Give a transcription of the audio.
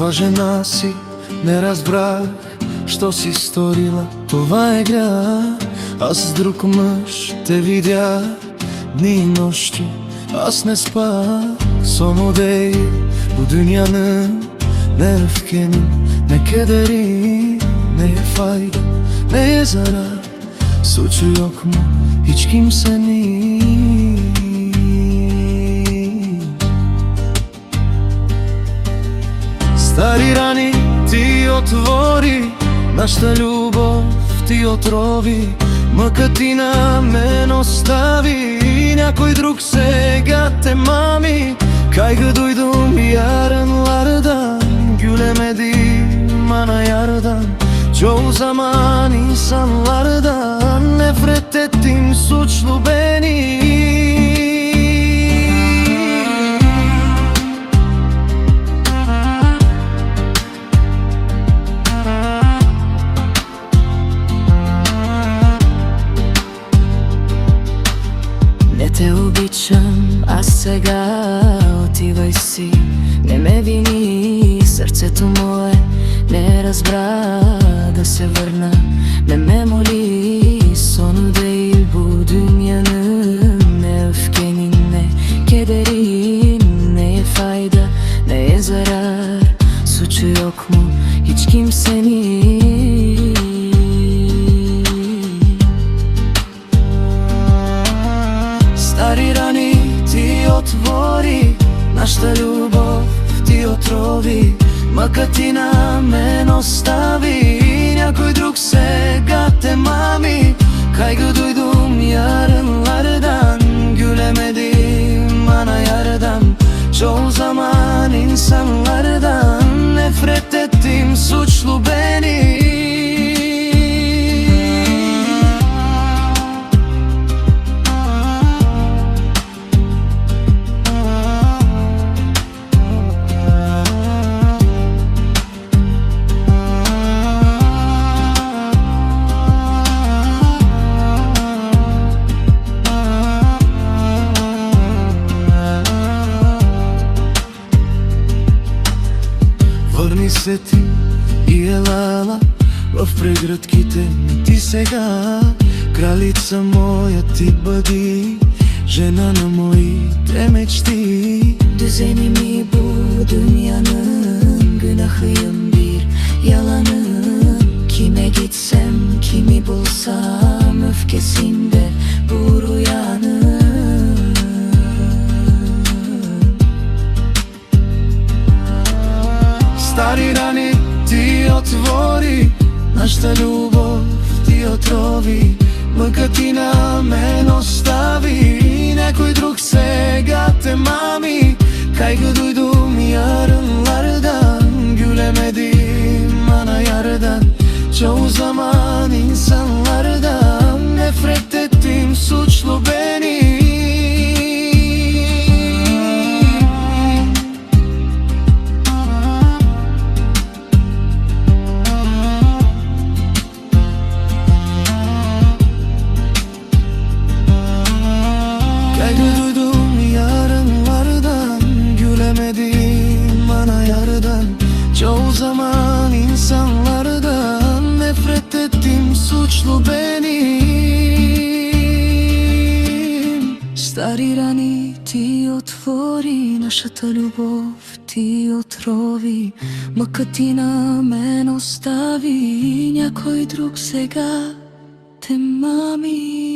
Каква жена си, не разбрах, що си сторила, това е грях. Аз с друг мъж те видях, дни и нощи аз не спах. Son o değil bu dünyanın, ne öfkenin, ne kederin, neye fayda, neye zarar. Suçu yok mu hiç kimsenin? Стари рани ти отвори, нашата любов ти отрови. Мъка ти на мен остави, някой друг сега те мами. Kaygı duydum yarınlardan, gülemedim ana yardan. Çoğu zaman insanlardan nefret ettim, suçlu benim. Не те обичам, аз сега отивай си, не ме вини, сърцето мое не разбра да се върна. Не ме моли, sonu değil bu dünyanın, ne öfkenin ne kederin, neye fayda neye zarar. Suçu yok mu hiç kimsenin? Стари рани ти отвори, нашата любов ти отрови. Мъка ти на мен остави, някой друг сега те мами. Kaygı duydum yarınlardan, gülemedim ana yardan. Çoğu zaman insanlardan nefret ettim, suçlu benim. Върни се ти и елала в прегръдките ти сега. Кралица моя ти бъди, жена на моите мечти. Düzenimi bu dünyanın, günahıyım bir yalanın. Kime gitsem, kimi bulsam, öfkesinde bu rüyanın. Стари рани ти отвори, нашата любов ти отрови. Мъка ти на мен остави, някой друг сега те mami. Kaygı duydum yarınlardan, gülemedim ana yardan. Çoğu zaman insanlardan nefret ettim, suçlu benim. Kaygı duydum yarınlardan, gülemedim ana yardan. Çoğu zaman insanlardan nefret ettim, suçlu benim. Стари рани ти отвори, нашата любов ти отрови. Мъка ти на мен остави, някой друг сега те мами.